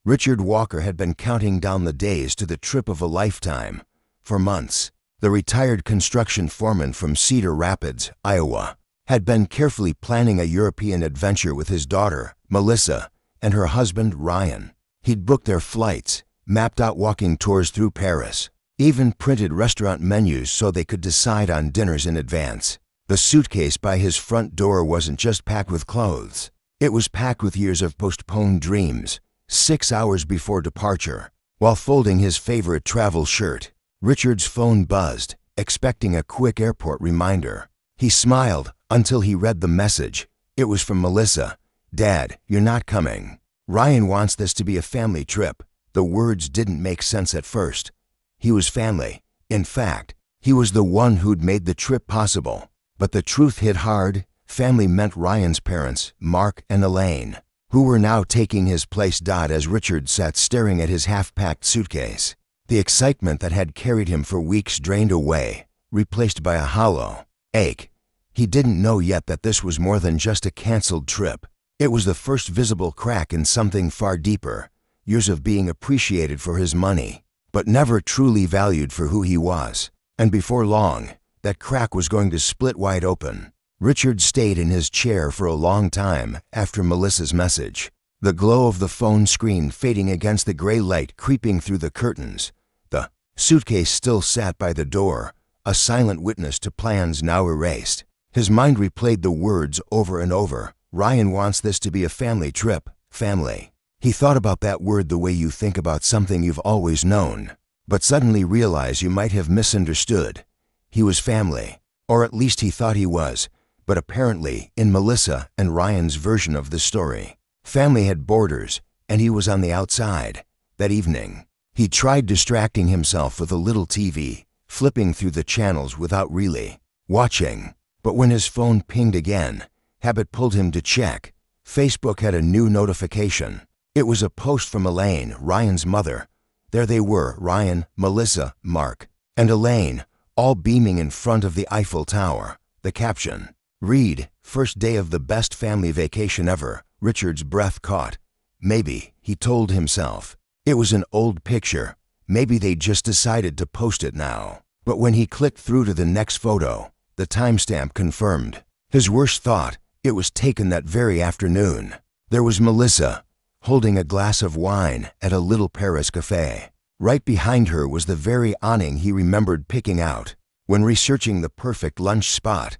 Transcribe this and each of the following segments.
Richard Walker had been counting down the days to the trip of a lifetime. For months, the retired construction foreman from Cedar Rapids, Iowa, had been carefully planning a European adventure with his daughter, Melissa, and her husband, Ryan. He'd booked their flights, mapped out walking tours through Paris, even printed restaurant menus so they could decide on dinners in advance. The suitcase by his front door wasn't just packed with clothes. It was packed with years of postponed dreams. 6 hours before departure, while folding his favorite travel shirt, Richard's phone buzzed, expecting a quick airport reminder. He smiled until he read the message. It was from Melissa. "Dad, you're not coming. Ryan wants this to be a family trip." The words didn't make sense at first. He was family. In fact, he was the one who'd made the trip possible. But the truth hit hard. Family meant Ryan's parents, Mark and Elaine, who were now taking his place. As Richard sat staring at his half-packed suitcase, the excitement that had carried him for weeks drained away, replaced by a hollow ache. He didn't know yet that this was more than just a canceled trip. It was the first visible crack in something far deeper. Years of being appreciated for his money, but never truly valued for who he was. And before long, that crack was going to split wide open. Richard stayed in his chair for a long time after Melissa's message, the glow of the phone screen fading against the gray light creeping through the curtains. The suitcase still sat by the door, a silent witness to plans now erased. His mind replayed the words over and over. Ryan wants this to be a family trip. Family. He thought about that word the way you think about something you've always known, but suddenly realized you might have misunderstood. He was family, or at least he thought he was. But apparently, in Melissa and Ryan's version of the story, family had borders, and he was on the outside. That evening, he tried distracting himself with a little TV, flipping through the channels without really watching. But when his phone pinged again, habit pulled him to check. Facebook had a new notification. It was a post from Elaine, Ryan's mother. There they were, Ryan, Melissa, Mark, and Elaine, all beaming in front of the Eiffel Tower. The caption, "Read, first day of the best family vacation ever." Richard's breath caught. Maybe, he told himself, it was an old picture. Maybe they just decided to post it now. But when he clicked through to the next photo, the timestamp confirmed his worst thought. It was taken that very afternoon. There was Melissa, holding a glass of wine at a little Paris cafe. Right behind her was the very awning he remembered picking out when researching the perfect lunch spot.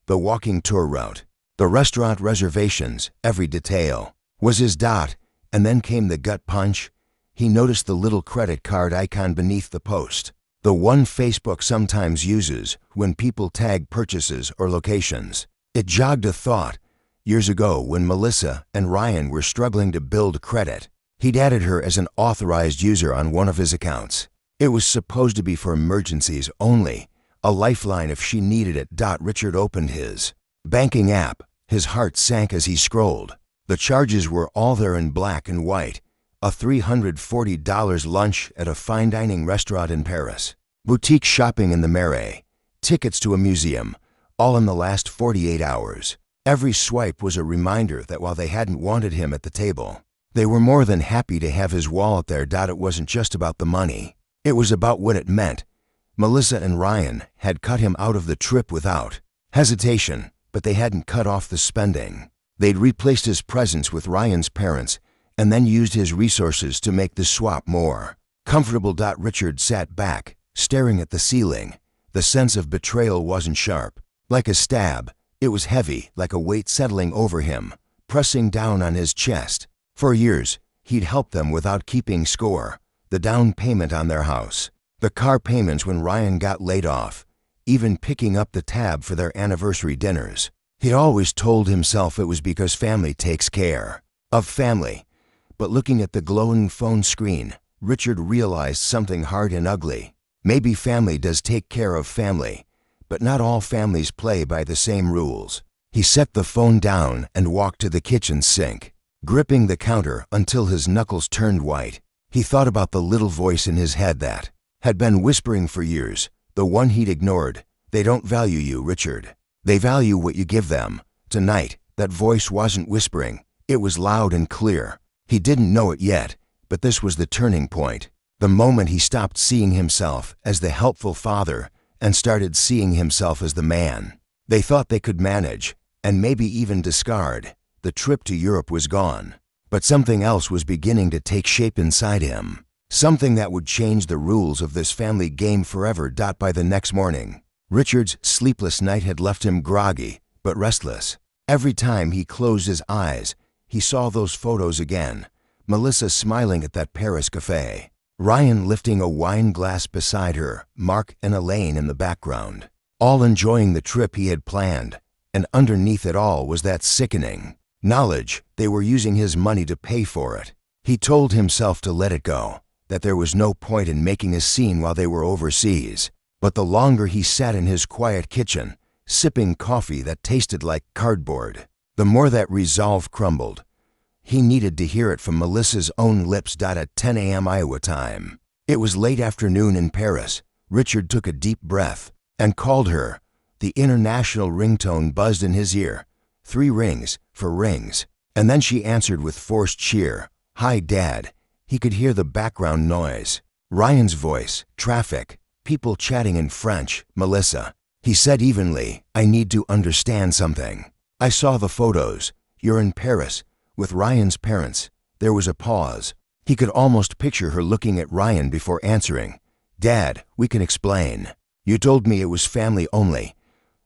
The walking tour route, the restaurant reservations, every detail was his dot. And then came the gut punch. He noticed the little credit card icon beneath the post, the one Facebook sometimes uses when people tag purchases or locations. It jogged a thought. Years ago, when Melissa and Ryan were struggling to build credit, he'd added her as an authorized user on one of his accounts. It was supposed to be for emergencies only, a lifeline if she needed it. Richard opened his banking app. His heart sank as he scrolled. The charges were all there in black and white. A $340 lunch at a fine dining restaurant in Paris. Boutique shopping in the Marais. Tickets to a museum. All in the last 48 hours. Every swipe was a reminder that while they hadn't wanted him at the table, they were more than happy to have his wallet there. It wasn't just about the money. It was about what it meant. Melissa and Ryan had cut him out of the trip without hesitation, but they hadn't cut off the spending. They'd replaced his presence with Ryan's parents and then used his resources to make the swap more comfortable. Richard sat back, staring at the ceiling. The sense of betrayal wasn't sharp. Like a stab, it was heavy, like a weight settling over him, pressing down on his chest. For years, he'd helped them without keeping score. The down payment on their house, the car payments when Ryan got laid off, even picking up the tab for their anniversary dinners. He'd always told himself it was because family takes care of family. But looking at the glowing phone screen, Richard realized something hard and ugly. Maybe family does take care of family, but not all families play by the same rules. He set the phone down and walked to the kitchen sink, gripping the counter until his knuckles turned white. He thought about the little voice in his head that had been whispering for years, the one he'd ignored. They don't value you, Richard. They value what you give them. Tonight, that voice wasn't whispering. It was loud and clear. He didn't know it yet, But this was the turning point. The moment he stopped seeing himself as the helpful father and started seeing himself as the man they thought they could manage, and maybe even discard. The trip to Europe was gone. But something else was beginning to take shape inside him. Something that would change the rules of this family game forever. By the next morning, Richard's sleepless night had left him groggy, but restless. Every time he closed his eyes, he saw those photos again. Melissa smiling at that Paris cafe. Ryan lifting a wine glass beside her, Mark and Elaine in the background, all enjoying the trip he had planned. And underneath it all was that sickening knowledge they were using his money to pay for it. He told himself to let it go, that there was no point in making a scene while they were overseas. But the longer he sat in his quiet kitchen, sipping coffee that tasted like cardboard, the more that resolve crumbled. He needed to hear it from Melissa's own lips. At 10 a.m. Iowa time. It was late afternoon in Paris. Richard took a deep breath and called her. The international ringtone buzzed in his ear. 3 rings for rings. And then she answered with forced cheer. "Hi, Dad." He could hear the background noise. Ryan's voice, traffic, people chatting in French. "Melissa." He said evenly, "I need to understand something. I saw the photos. You're in Paris with Ryan's parents." There was a pause. He could almost picture her looking at Ryan before answering. "Dad, we can explain. You told me it was family only."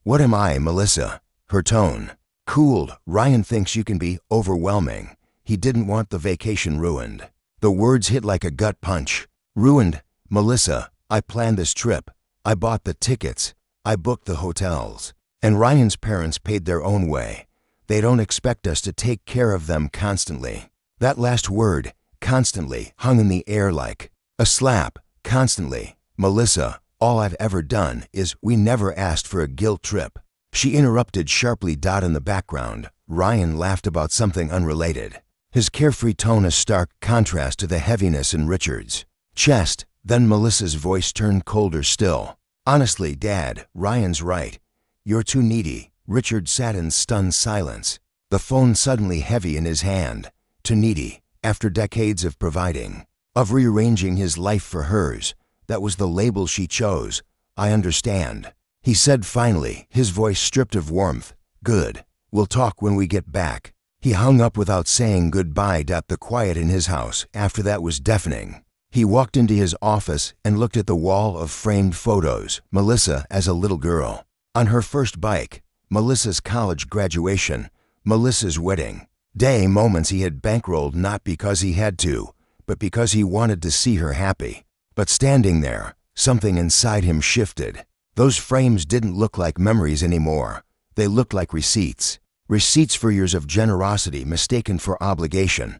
"What am I, Melissa?" Her tone cooled. "Ryan thinks you can be overwhelming. He didn't want the vacation ruined." The words hit like a gut punch. "Ruined? Melissa, I planned this trip. I bought the tickets. I booked the hotels. And Ryan's parents paid their own way. They don't expect us to take care of them constantly." That last word, constantly, hung in the air like a slap. Constantly. "Melissa, all I've ever done is we never asked for a guilt trip." She interrupted sharply. In the background, Ryan laughed about something unrelated. His carefree tone a stark contrast to the heaviness in Richard's chest. Then Melissa's voice turned colder still. "Honestly, Dad, Ryan's right. You're too needy." Richard sat in stunned silence, the phone suddenly heavy in his hand. Too needy, after decades of providing, of rearranging his life for hers. That was the label she chose. "I understand," he said finally, his voice stripped of warmth. "Good. We'll talk when we get back." He hung up without saying goodbye. The quiet in his house after that was deafening. He walked into his office and looked at the wall of framed photos. Melissa as a little girl, on her first bike, Melissa's college graduation, Melissa's wedding day, moments he had bankrolled not because he had to, but because he wanted to see her happy. But standing there, something inside him shifted. Those frames didn't look like memories anymore. They looked like receipts. Receipts for years of generosity mistaken for obligation.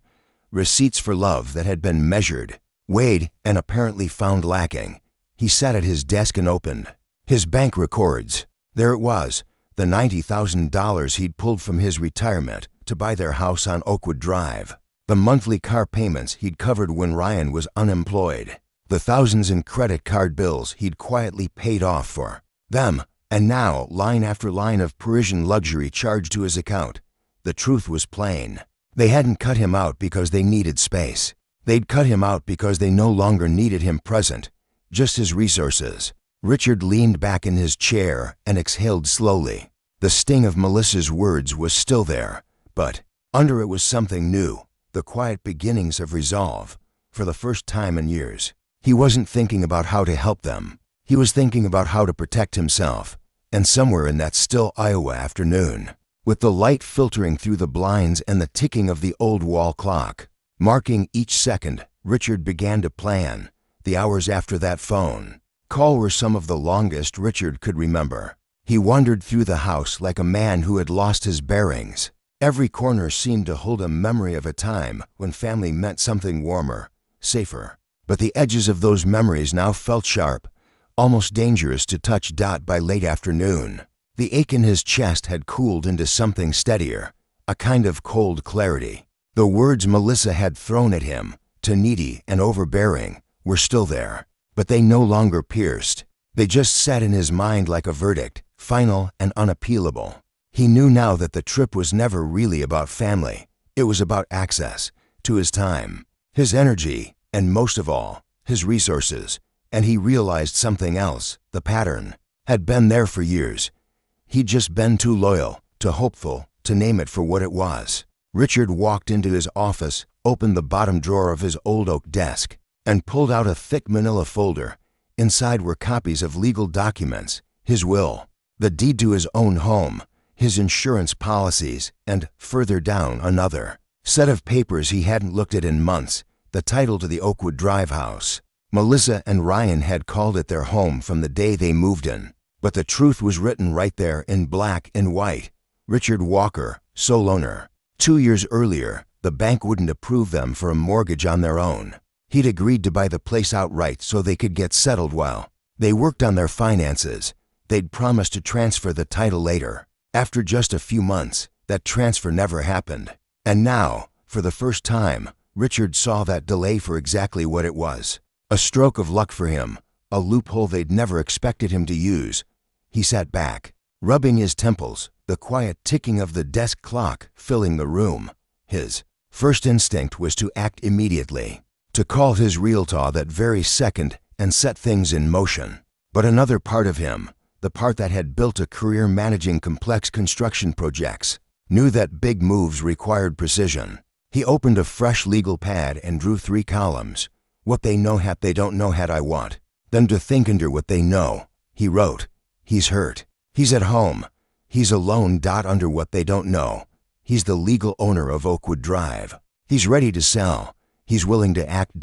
Receipts for love that had been measured, weighed, and apparently found lacking. He sat at his desk and opened his bank records. There it was, the $90,000 he'd pulled from his retirement to buy their house on Oakwood Drive. The monthly car payments he'd covered when Ryan was unemployed. The thousands in credit card bills he'd quietly paid off for them. And now, line after line of Parisian luxury charged to his account. The truth was plain. They hadn't cut him out because they needed space. They'd cut him out because they no longer needed him present, just his resources. Richard leaned back in his chair and exhaled slowly. The sting of Melissa's words was still there, but under it was something new, the quiet beginnings of resolve. For the first time in years, he wasn't thinking about how to help them. He was thinking about how to protect himself. And somewhere in that still Iowa afternoon, with the light filtering through the blinds and the ticking of the old wall clock marking each second, Richard began to plan. The hours after that phone call were some of the longest Richard could remember. He wandered through the house like a man who had lost his bearings. Every corner seemed to hold a memory of a time when family meant something warmer, safer. But the edges of those memories now felt sharp, almost dangerous to touch. By late afternoon, the ache in his chest had cooled into something steadier, a kind of cold clarity. The words Melissa had thrown at him, too needy and overbearing, were still there, but they no longer pierced. They just sat in his mind like a verdict, final and unappealable. He knew now that the trip was never really about family. It was about access to his time, his energy, and most of all, his resources. And he realized something else. The pattern had been there for years. He'd just been too loyal, too hopeful, to name it for what it was. Richard walked into his office, opened the bottom drawer of his old oak desk, and pulled out a thick manila folder. Inside were copies of legal documents, his will, the deed to his own home, his insurance policies, and, further down, another set of papers he hadn't looked at in months, the title to the Oakwood Drive house. Melissa and Ryan had called it their home from the day they moved in, but the truth was written right there in black and white. Richard Walker, sole owner. 2 years earlier, the bank wouldn't approve them for a mortgage on their own. He'd agreed to buy the place outright so they could get settled while they worked on their finances. They'd promised to transfer the title later. After just a few months, that transfer never happened. And now, for the first time, Richard saw that delay for exactly what it was. A stroke of luck for him, a loophole they'd never expected him to use. He sat back, rubbing his temples, the quiet ticking of the desk clock filling the room. His first instinct was to act immediately, to call his realtor that very second and set things in motion. But another part of him, the part that had built a career managing complex construction projects, knew that big moves required precision. He opened a fresh legal pad and drew 3 columns. What they know hat they don't know hat I want them to think under what they know. He wrote, he's hurt. He's at home. He's alone. Under what they don't know. He's the legal owner of Oakwood Drive. He's ready to sell. He's willing to act.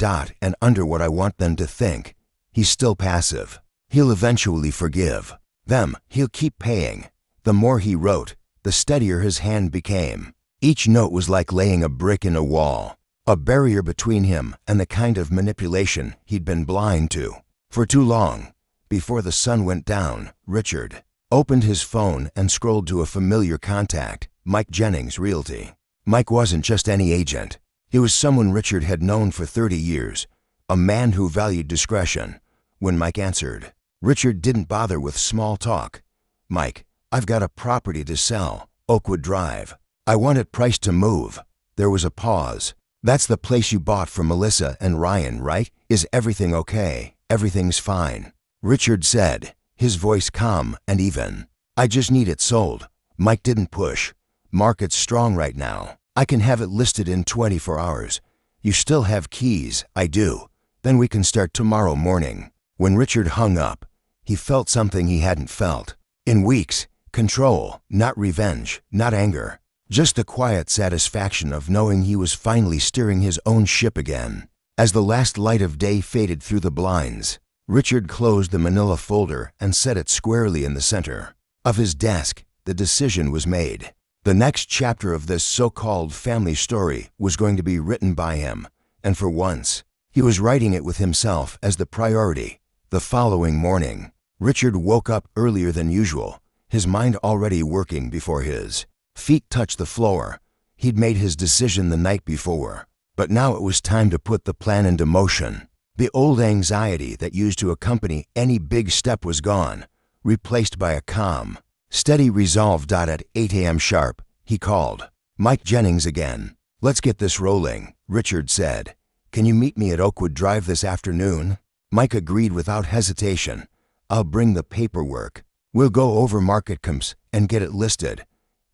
And under what I want them to think. He's still passive. He'll eventually forgive them. He'll keep paying. The more he wrote, the steadier his hand became. Each note was like laying a brick in a wall, a barrier between him and the kind of manipulation he'd been blind to for too long. Before the sun went down, Richard opened his phone and scrolled to a familiar contact, Mike Jennings Realty. Mike wasn't just any agent. He was someone Richard had known for 30 years, a man who valued discretion. When Mike answered, Richard didn't bother with small talk. Mike, I've got a property to sell, Oakwood Drive. I want it priced to move. There was a pause. That's the place you bought from Melissa and Ryan, right? Is everything okay? Everything's fine. Richard said, his voice calm and even. I just need it sold. Mike didn't push. Market's strong right now. I can have it listed in 24 hours. You still have keys? I do. Then we can start tomorrow morning. When Richard hung up, he felt something he hadn't felt in weeks. Control, not revenge, not anger. Just the quiet satisfaction of knowing he was finally steering his own ship again. As the last light of day faded through the blinds, Richard closed the manila folder and set it squarely in the center of his desk. The decision was made. The next chapter of this so-called family story was going to be written by him, and for once, he was writing it with himself as the priority. The following morning, Richard woke up earlier than usual, his mind already working before his feet touched the floor. He'd made his decision the night before, but now it was time to put the plan into motion. The old anxiety that used to accompany any big step was gone, replaced by a calm, steady resolve. At 8 a.m. sharp, he called. Mike Jennings again. Let's get this rolling, Richard said. Can you meet me at Oakwood Drive this afternoon? Mike agreed without hesitation. I'll bring the paperwork. We'll go over market comps and get it listed.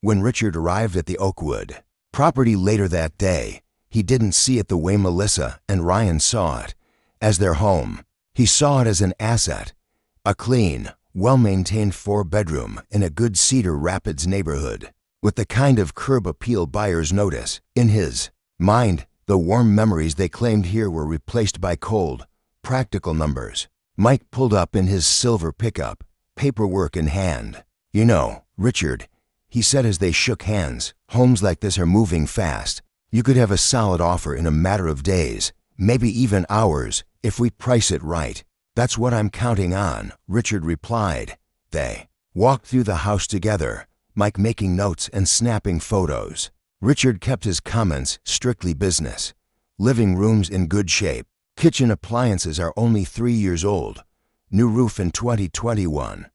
When Richard arrived at the Oakwood property later that day, he didn't see it the way Melissa and Ryan saw it, as their home. He saw it as an asset, a clean, well-maintained 4-bedroom in a good Cedar Rapids neighborhood, with the kind of curb appeal buyers notice. In his mind, the warm memories they claimed here were replaced by cold, practical numbers. Mike pulled up in his silver pickup, paperwork in hand. You know, Richard, he said as they shook hands, homes like this are moving fast. You could have a solid offer in a matter of days, maybe even hours, if we price it right. That's what I'm counting on, Richard replied. They walked through the house together, Mike making notes and snapping photos. Richard kept his comments strictly business. Living room's in good shape. Kitchen appliances are only 3 years old. New roof in 2021.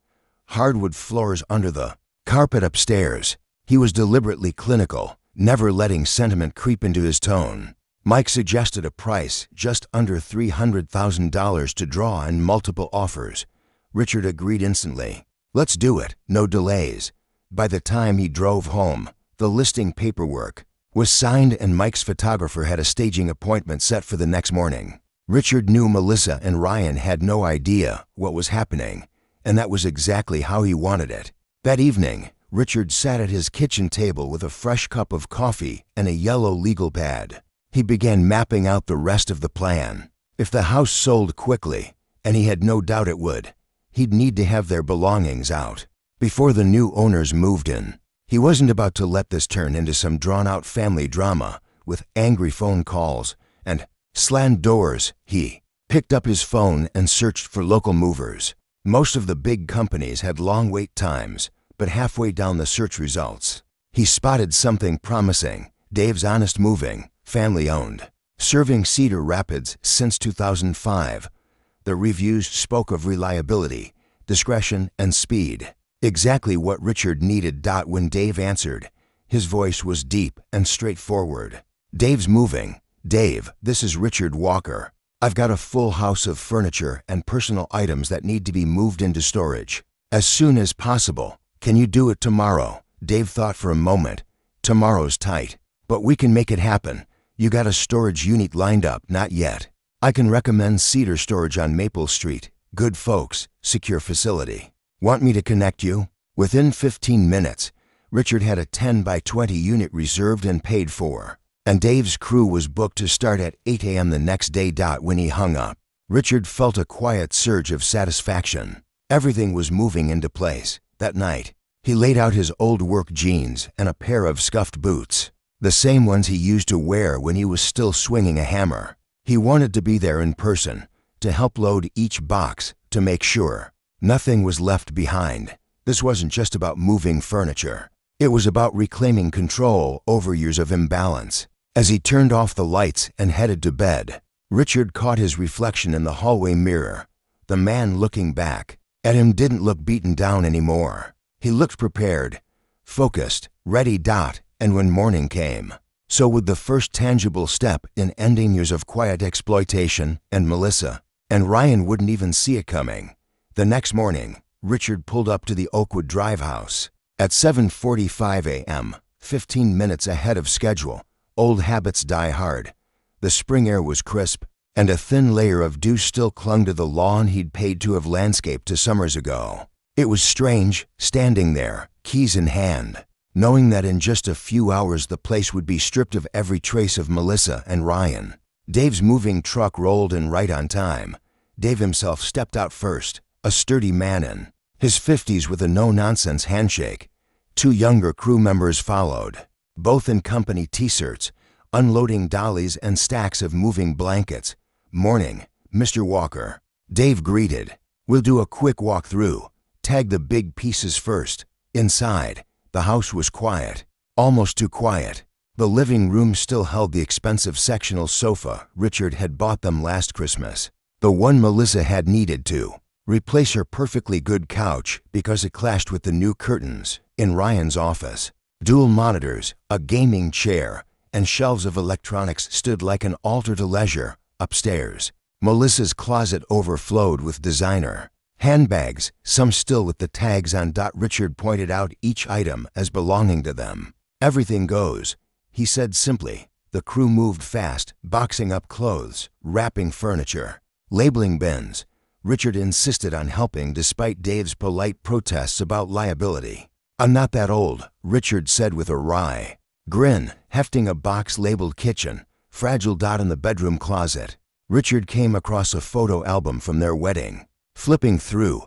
Hardwood floors under the carpet upstairs. He was deliberately clinical, never letting sentiment creep into his tone. Mike suggested a price just under $300,000 to draw and multiple offers. Richard agreed instantly. Let's do it, no delays. By the time he drove home, the listing paperwork was signed and Mike's photographer had a staging appointment set for the next morning. Richard knew Melissa and Ryan had no idea what was happening, and that was exactly how he wanted it. That evening, Richard sat at his kitchen table with a fresh cup of coffee and a yellow legal pad. He began mapping out the rest of the plan. If the house sold quickly, and he had no doubt it would, he'd need to have their belongings out before the new owners moved in. He wasn't about to let this turn into some drawn-out family drama with angry phone calls and slammed doors. He picked up his phone and searched for local movers. Most of the big companies had long wait times, but halfway down the search results, he spotted something promising. Dave's Honest Moving, family-owned, serving Cedar Rapids since 2005. The reviews spoke of reliability, discretion, and speed. Exactly what Richard needed. When Dave answered, his voice was deep and straightforward. Dave's Moving. Dave, this is Richard Walker. I've got a full house of furniture and personal items that need to be moved into storage as soon as possible. Can you do it tomorrow? Dave thought for a moment. Tomorrow's tight, but we can make it happen. You got a storage unit lined up? Not yet. I can recommend Cedar Storage on Maple Street. Good folks, secure facility. Want me to connect you? Within 15 minutes, Richard had a 10 by 20 unit reserved and paid for, and Dave's crew was booked to start at 8 a.m. the next day. When he hung up, Richard felt a quiet surge of satisfaction. Everything was moving into place. That night, he laid out his old work jeans and a pair of scuffed boots, the same ones he used to wear when he was still swinging a hammer. He wanted to be there in person, to help load each box, to make sure nothing was left behind. This wasn't just about moving furniture. It was about reclaiming control over years of imbalance. As he turned off the lights and headed to bed, Richard caught his reflection in the hallway mirror. The man looking back at him didn't look beaten down anymore. He looked prepared, focused, ready. And when morning came, so would the first tangible step in ending years of quiet exploitation, and Melissa and Ryan wouldn't even see it coming. The next morning, Richard pulled up to the Oakwood Drive house at 7:45 a.m., 15 minutes ahead of schedule. Old habits die hard. The spring air was crisp, and a thin layer of dew still clung to the lawn he'd paid to have landscaped 2 summers ago. It was strange, standing there, keys in hand, knowing that in just a few hours the place would be stripped of every trace of Melissa and Ryan. Dave's moving truck rolled in right on time. Dave himself stepped out first, a sturdy man in his 50s with a no-nonsense handshake. 2 younger crew members followed, both in company T-shirts, unloading dollies and stacks of moving blankets. "Morning, Mr. Walker," Dave greeted. "We'll do a quick walk through. Tag the big pieces first." Inside, the house was quiet, almost too quiet. The living room still held the expensive sectional sofa Richard had bought them last Christmas, the one Melissa had needed to replace her perfectly good couch because it clashed with the new curtains. In Ryan's office, dual monitors, a gaming chair, and shelves of electronics stood like an altar to leisure. Upstairs, Melissa's closet overflowed with designer handbags, some still with the tags on. Richard pointed out each item as belonging to them. "Everything goes," he said simply. The crew moved fast, boxing up clothes, wrapping furniture, labeling bins. Richard insisted on helping despite Dave's polite protests about liability. "I'm not that old," Richard said with a wry grin, hefting a box labeled kitchen, fragile. In the bedroom closet, Richard came across a photo album from their wedding. Flipping through,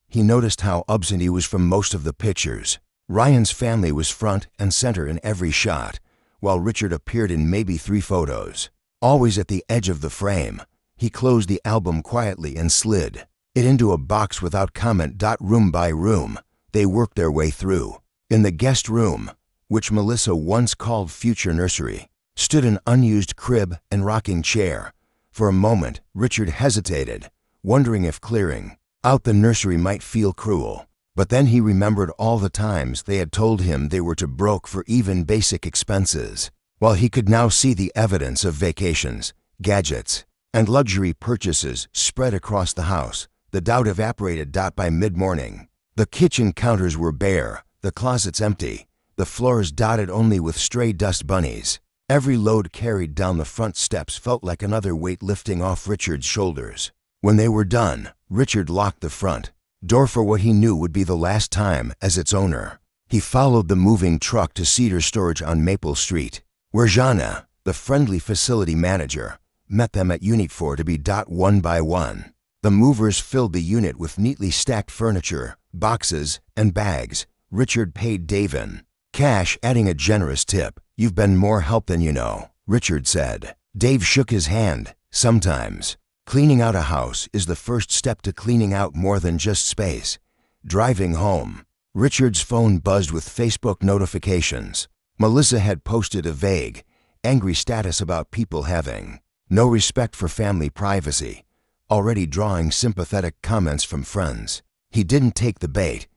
he noticed how absent he was from most of the pictures. Ryan's family was front and center in every shot, while Richard appeared in maybe 3 photos, always at the edge of the frame. He closed the album quietly and slid it into a box without comment. Room by room, they worked their way through. In the guest room, which Melissa once called future nursery, stood an unused crib and rocking chair. For a moment, Richard hesitated, wondering if clearing out the nursery might feel cruel. But then he remembered all the times they had told him they were too broke for even basic expenses. While he could now see the evidence of vacations, gadgets, and luxury purchases spread across the house, the doubt evaporated. By mid-morning, the kitchen counters were bare, the closets empty, the floors dotted only with stray dust bunnies. Every load carried down the front steps felt like another weight lifting off Richard's shoulders. When they were done, Richard locked the front door for what he knew would be the last time as its owner. He followed the moving truck to Cedar Storage on Maple Street, where Jana, the friendly facility manager, met them at Unit 4 to be one by one. The movers filled the unit with neatly stacked furniture, boxes, and bags. Richard paid Dave in cash, adding a generous tip. "You've been more help than you know," Richard said. Dave shook his hand. "Sometimes cleaning out a house is the first step to cleaning out more than just space." Driving home, Richard's phone buzzed with Facebook notifications. Melissa had posted a vague, angry status about people having no respect for family privacy, already drawing sympathetic comments from friends. He didn't take the bait.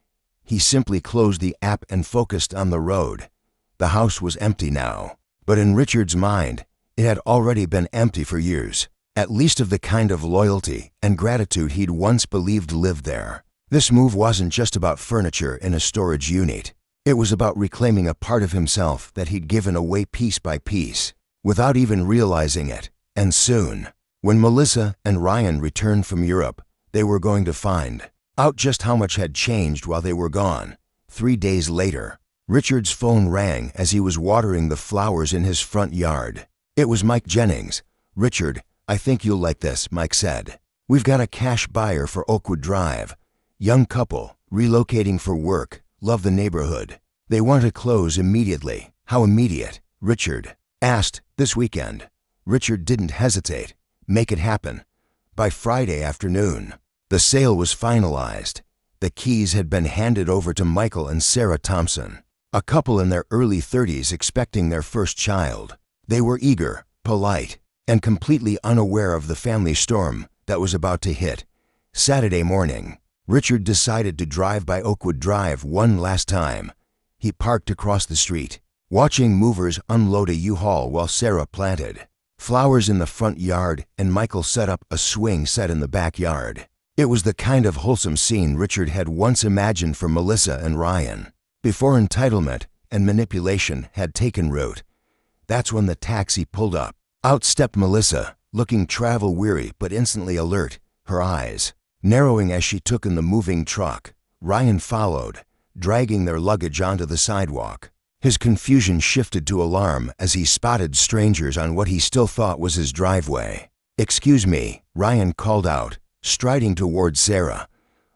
He simply closed the app and focused on the road. The house was empty now, but in Richard's mind, it had already been empty for years, at least of the kind of loyalty and gratitude he'd once believed lived there. This move wasn't just about furniture in a storage unit. It was about reclaiming a part of himself that he'd given away piece by piece, without even realizing it. And soon, when Melissa and Ryan returned from Europe, they were going to find out just how much had changed while they were gone. 3 days later, Richard's phone rang as he was watering the flowers in his front yard. It was Mike Jennings. "Richard, I think you'll like this," Mike said. "We've got a cash buyer for Oakwood Drive. Young couple, relocating for work, love the neighborhood. They want to close immediately." "How immediate?" Richard asked. "This weekend." Richard didn't hesitate. "Make it happen. By Friday afternoon." The sale was finalized. The keys had been handed over to Michael and Sarah Thompson, a couple in their early 30s expecting their first child. They were eager, polite, and completely unaware of the family storm that was about to hit. Saturday morning, Richard decided to drive by Oakwood Drive one last time. He parked across the street, watching movers unload a U-Haul while Sarah planted flowers in the front yard and Michael set up a swing set in the backyard. It was the kind of wholesome scene Richard had once imagined for Melissa and Ryan, before entitlement and manipulation had taken root. That's when the taxi pulled up. Out stepped Melissa, looking travel-weary but instantly alert, her eyes narrowing as she took in the moving truck. Ryan followed, dragging their luggage onto the sidewalk. His confusion shifted to alarm as he spotted strangers on what he still thought was his driveway. "Excuse me," Ryan called out, striding toward Sarah.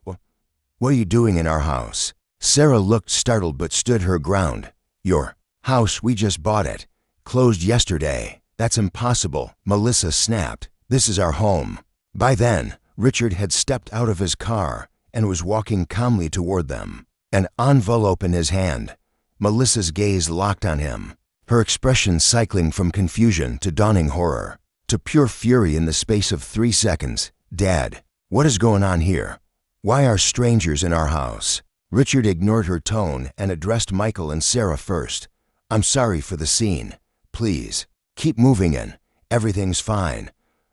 "What are you doing in our house?" Sarah looked startled but stood her ground. "Your house, we just bought it. Closed yesterday." "That's impossible," Melissa snapped. "This is our home." By then, Richard had stepped out of his car and was walking calmly toward them, an envelope in his hand. Melissa's gaze locked on him, her expression cycling from confusion to dawning horror, to pure fury in the space of 3 seconds. "Dad, what is going on here? Why are strangers in our house?" Richard ignored her tone and addressed Michael and Sarah first. "I'm sorry for the scene. Please, keep moving in. Everything's fine."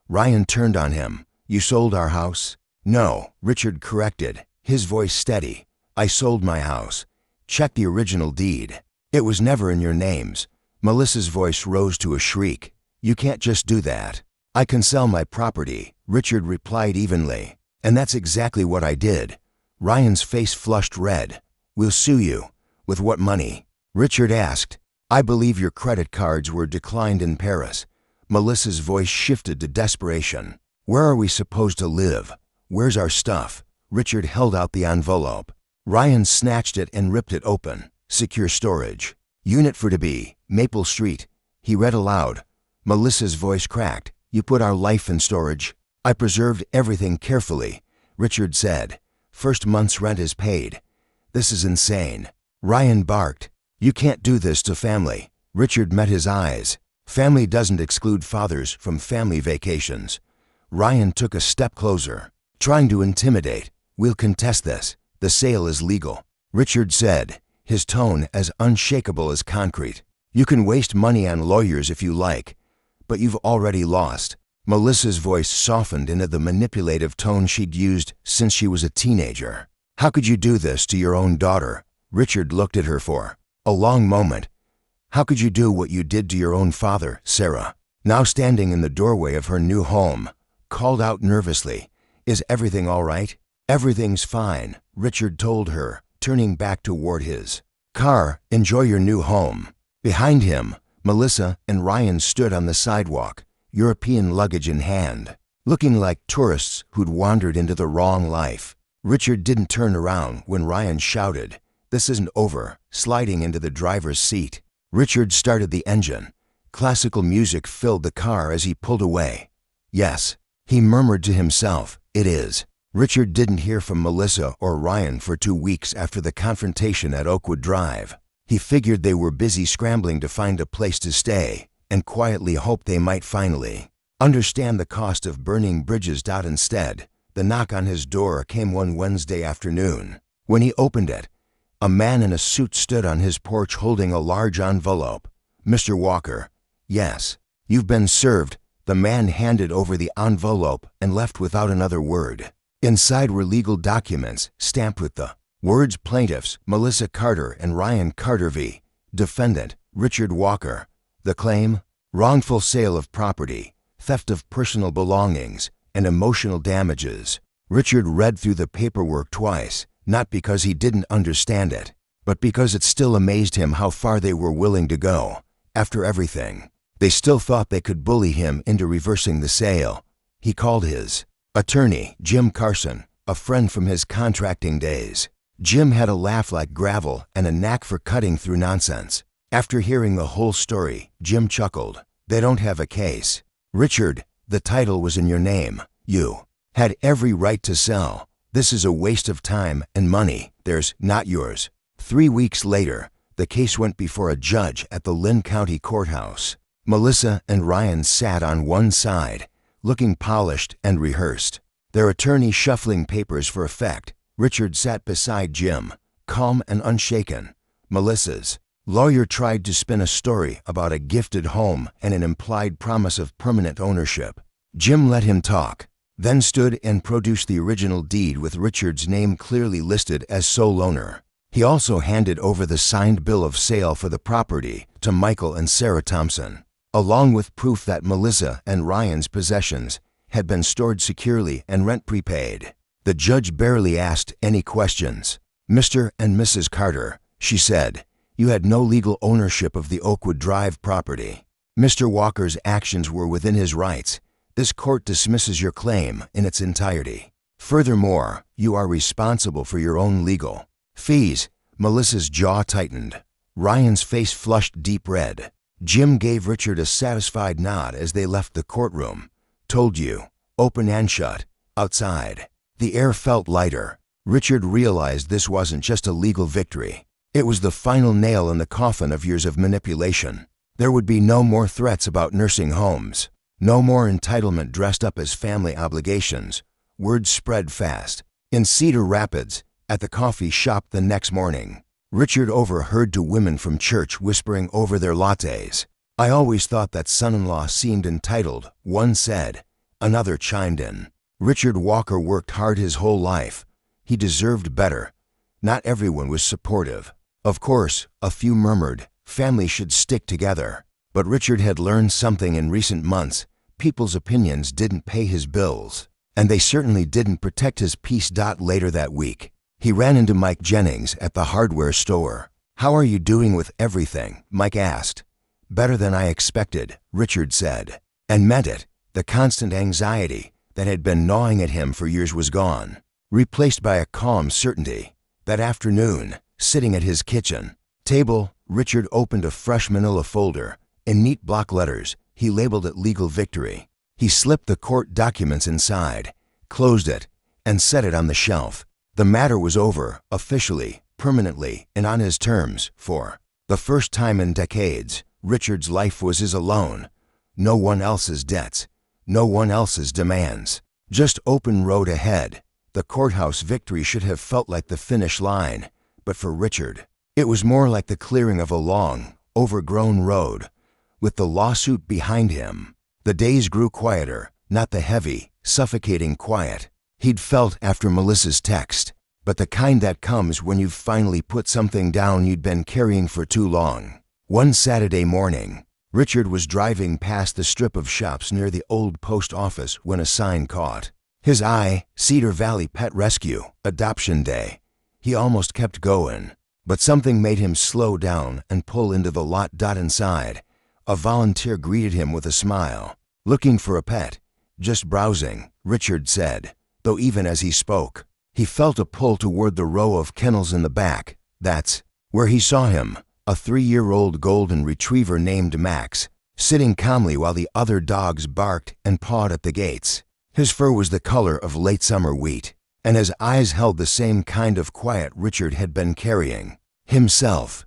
Ryan turned on him. "You sold our house?" "No," Richard corrected, his voice steady. "I sold my house. Check the original deed. It was never in your names." Melissa's voice rose to a shriek. "You can't just do that." "I can sell my property," Richard replied evenly. "And that's exactly what I did." Ryan's face flushed red. "We'll sue you." "With what money?" Richard asked. "I believe your credit cards were declined in Paris." Melissa's voice shifted to desperation. "Where are we supposed to live? Where's our stuff?" Richard held out the envelope. Ryan snatched it and ripped it open. "Secure storage. Unit 4 to be, Maple Street." He read aloud. Melissa's voice cracked. "You put our life in storage." "I preserved everything carefully," Richard said. "First month's rent is paid." "This is insane." Ryan barked. "You can't do this to family." Richard met his eyes. "Family doesn't exclude fathers from family vacations." Ryan took a step closer, trying to intimidate. "We'll contest this. The sale is legal," Richard said, his tone as unshakable as concrete. You can waste money on lawyers if you like, but you've already lost. Melissa's voice softened into the manipulative tone she'd used since she was a teenager. How could you do this to your own daughter? Richard looked at her for a long moment. How could you do what you did to your own father? Sarah, now standing in the doorway of her new home, called out nervously, "Is everything all right?" "Everything's fine," Richard told her, turning back toward his car. "Enjoy your new home." Behind him, Melissa and Ryan stood on the sidewalk, European luggage in hand, looking like tourists who'd wandered into the wrong life. Richard didn't turn around when Ryan shouted, "This isn't over," sliding into the driver's seat. Richard started the engine. Classical music filled the car as he pulled away. "Yes," he murmured to himself, "it is." Richard didn't hear from Melissa or Ryan for 2 weeks after the confrontation at Oakwood Drive. He figured they were busy scrambling to find a place to stay, and quietly hoped they might finally understand the cost of burning bridges. Instead, the knock on his door came one Wednesday afternoon. When he opened it, a man in a suit stood on his porch holding a large envelope. "Mr. Walker." "Yes." "You've been served." The man handed over the envelope and left without another word. Inside were legal documents stamped with the words plaintiffs Melissa Carter and Ryan Carter v. defendant Richard Walker. The claim: wrongful sale of property, theft of personal belongings, and emotional damages. Richard read through the paperwork twice, not because he didn't understand it, but because it still amazed him how far they were willing to go. After everything, they still thought they could bully him into reversing the sale. He called his attorney, Jim Carson, a friend from his contracting days. Jim had a laugh like gravel and a knack for cutting through nonsense. After hearing the whole story, Jim chuckled. "They don't have a case. Richard, the title was in your name. You had every right to sell. This is a waste of time and money. There's not yours." 3 weeks later, the case went before a judge at the Lynn County Courthouse. Melissa and Ryan sat on one side, looking polished and rehearsed, their attorney shuffling papers for effect. Richard sat beside Jim, calm and unshaken. Melissa's lawyer tried to spin a story about a gifted home and an implied promise of permanent ownership. Jim let him talk, then stood and produced the original deed with Richard's name clearly listed as sole owner. He also handed over the signed bill of sale for the property to Michael and Sarah Thompson, along with proof that Melissa and Ryan's possessions had been stored securely and rent prepaid. The judge barely asked any questions. "Mr. and Mrs. Carter," she said, "you had no legal ownership of the Oakwood Drive property. Mr. Walker's actions were within his rights. This court dismisses your claim in its entirety. Furthermore, you are responsible for your own legal fees." Melissa's jaw tightened. Ryan's face flushed deep red. Jim gave Richard a satisfied nod as they left the courtroom. "Told you. Open and shut. Outside." The air felt lighter. Richard realized this wasn't just a legal victory. It was the final nail in the coffin of years of manipulation. There would be no more threats about nursing homes. No more entitlement dressed up as family obligations. Word spread fast. In Cedar Rapids, at the coffee shop the next morning, Richard overheard two women from church whispering over their lattes. "I always thought that son-in-law seemed entitled," one said. Another chimed in. "Richard Walker worked hard his whole life. He deserved better." Not everyone was supportive. Of course, a few murmured, families should stick together. But Richard had learned something in recent months. People's opinions didn't pay his bills, and they certainly didn't protect his peace. Later that week, he ran into Mike Jennings at the hardware store. "How are you doing with everything?" Mike asked. "Better than I expected," Richard said, and meant it. The constant anxiety that had been gnawing at him for years was gone, replaced by a calm certainty. That afternoon, sitting at his kitchen table, Richard opened a fresh manila folder. In neat block letters, he labeled it Legal Victory. He slipped the court documents inside, closed it, and set it on the shelf. The matter was over, officially, permanently, and on his terms. For the first time in decades, Richard's life was his alone. No one else's debts, no one else's demands. Just open road ahead. The courthouse victory should have felt like the finish line, but for Richard, it was more like the clearing of a long, overgrown road. With the lawsuit behind him, the days grew quieter, not the heavy, suffocating quiet he'd felt after Melissa's text, but the kind that comes when you've finally put something down you'd been carrying for too long. One Saturday morning, Richard was driving past the strip of shops near the old post office when a sign caught his eye: Cedar Valley Pet Rescue, Adoption Day. He almost kept going, but something made him slow down and pull into the lot. Inside, a volunteer greeted him with a smile. "Looking for a pet?" "Just browsing," Richard said, though even as he spoke, he felt a pull toward the row of kennels in the back. That's where he saw him, a 3-year-old golden retriever named Max, sitting calmly while the other dogs barked and pawed at the gates. His fur was the color of late summer wheat, and his eyes held the same kind of quiet Richard had been carrying himself.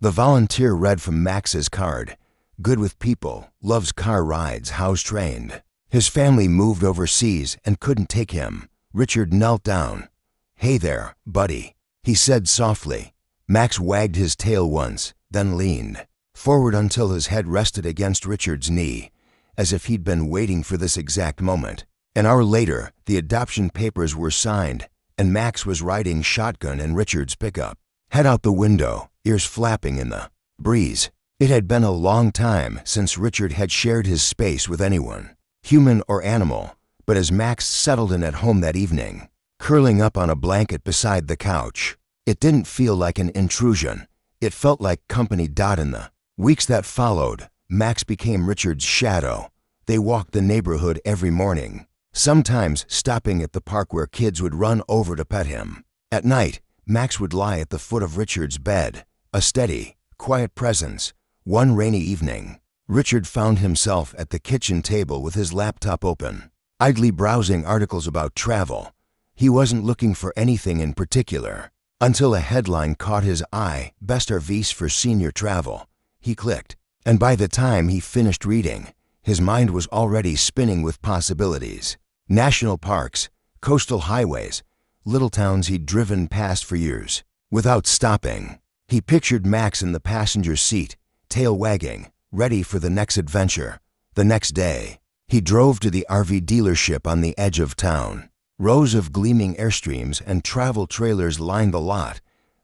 The volunteer read from Max's card: "Good with people, loves car rides, house-trained. His family moved overseas and couldn't take him." Richard knelt down. "Hey there, buddy," he said softly. Max wagged his tail once, then leaned forward until his head rested against Richard's knee, as if he'd been waiting for this exact moment. An hour later, the adoption papers were signed, and Max was riding shotgun in Richard's pickup, head out the window, ears flapping in the breeze. It had been a long time since Richard had shared his space with anyone, human or animal, but as Max settled in at home that evening, curling up on a blanket beside the couch, it didn't feel like an intrusion. It felt like company. In the weeks that followed, Max became Richard's shadow. They walked the neighborhood every morning, sometimes stopping at the park where kids would run over to pet him. At night, Max would lie at the foot of Richard's bed, a steady, quiet presence. One rainy evening, Richard found himself at the kitchen table with his laptop open, idly browsing articles about travel. He wasn't looking for anything in particular, until a headline caught his eye: "Best RVs for senior travel." He clicked, and by the time he finished reading, his mind was already spinning with possibilities. National parks, coastal highways, little towns he'd driven past for years, without stopping. He pictured Max in the passenger seat, tail wagging, ready for the next adventure. The next day, he drove to the RV dealership on the edge of town. Rows of gleaming Airstreams and travel trailers lined the lot.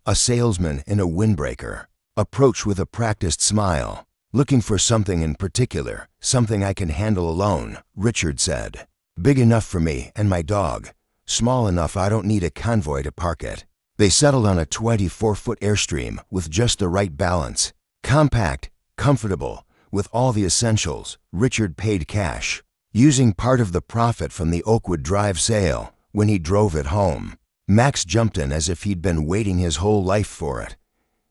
A salesman in a windbreaker approached with a practiced smile. "Looking for something in particular, something I can handle alone," Richard said. "Big enough for me and my dog, small enough I don't need a convoy to park it." They settled on a 24-foot Airstream with just the right balance. Compact, comfortable, with all the essentials. Richard paid cash, using part of the profit from the Oakwood Drive sale. When he drove it home, Max jumped in as if he'd been waiting his whole life for it.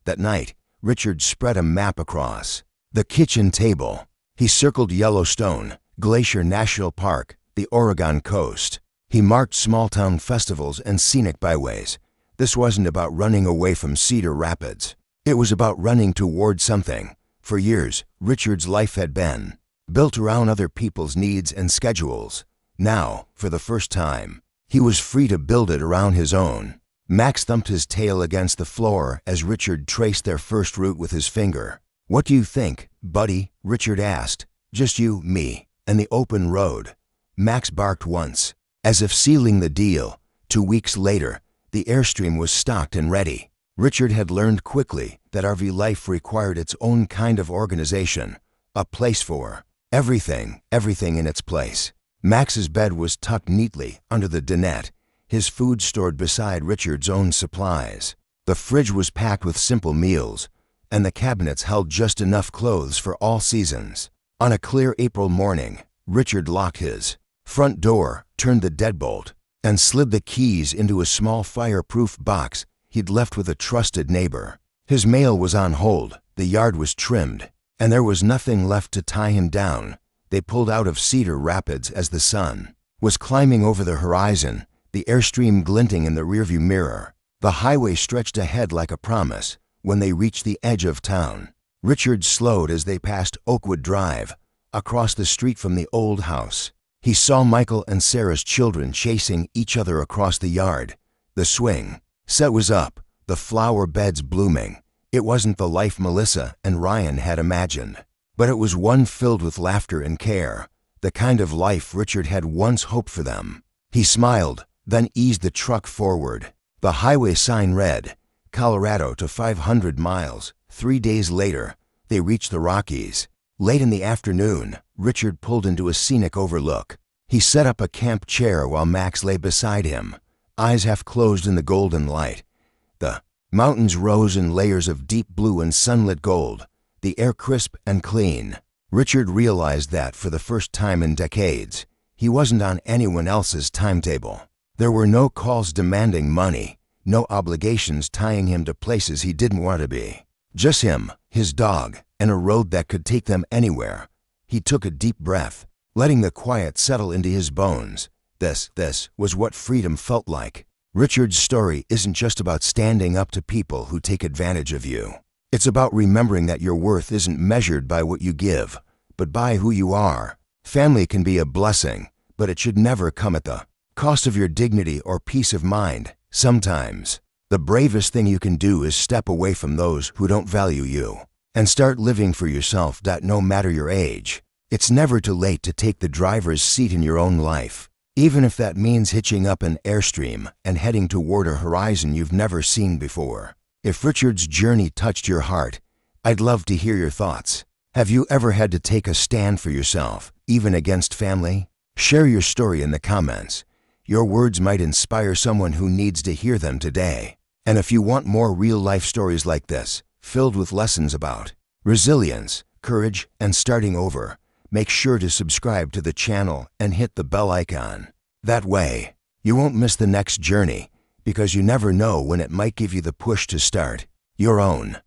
That night, Richard spread a map across the kitchen table. He circled Yellowstone, Glacier National Park, the Oregon coast. He marked small-town festivals and scenic byways. This wasn't about running away from Cedar Rapids. It was about running toward something. For years, Richard's life had been built around other people's needs and schedules. Now, for the first time, he was free to build it around his own. Max thumped his tail against the floor as Richard traced their first route with his finger. "What do you think, buddy?" Richard asked. "Just you, me, and the open road." Max barked once, as if sealing the deal. 2 weeks later, the Airstream was stocked and ready. Richard had learned quickly that RV life required its own kind of organization, a place for everything in its place. Max's bed was tucked neatly under the dinette, his food stored beside Richard's own supplies. The fridge was packed with simple meals, and the cabinets held just enough clothes for all seasons. On a clear April morning, Richard locked his front door, turned the deadbolt, and slid the keys into a small fireproof box he'd left with a trusted neighbor. His mail was on hold, the yard was trimmed, and there was nothing left to tie him down. They pulled out of Cedar Rapids as the sun was climbing over the horizon, the Airstream glinting in the rearview mirror. The highway stretched ahead like a promise. When they reached the edge of town, Richard slowed as they passed Oakwood Drive, across the street from the old house. He saw Michael and Sarah's children chasing each other across the yard. The swing set was up, the flower beds blooming, It wasn't the life Melissa and Ryan had imagined, but it was one filled with laughter and care, the kind of life Richard had once hoped for them. He smiled, then eased the truck forward. The highway sign read, Colorado to 500 miles. 3 days later, they reached the Rockies. Late in the afternoon, Richard pulled into a scenic overlook. He set up a camp chair while Max lay beside him, eyes half closed in the golden light. The mountains rose in layers of deep blue and sunlit gold, the air crisp and clean. Richard realized that for the first time in decades, he wasn't on anyone else's timetable. There were no calls demanding money, no obligations tying him to places he didn't want to be. Just him, his dog, and a road that could take them anywhere. He took a deep breath, letting the quiet settle into his bones. This was what freedom felt like. Richard's story isn't just about standing up to people who take advantage of you. It's about remembering that your worth isn't measured by what you give, but by who you are. Family can be a blessing, but it should never come at the cost of your dignity or peace of mind. Sometimes, the bravest thing you can do is step away from those who don't value you and start living for yourself. No matter your age, it's never too late to take the driver's seat in your own life, even if that means hitching up an Airstream and heading toward a horizon you've never seen before. If Richard's journey touched your heart, I'd love to hear your thoughts. Have you ever had to take a stand for yourself, even against family? Share your story in the comments. Your words might inspire someone who needs to hear them today. And if you want more real-life stories like this, filled with lessons about resilience, courage, and starting over, make sure to subscribe to the channel and hit the bell icon. That way, you won't miss the next journey, because you never know when it might give you the push to start your own.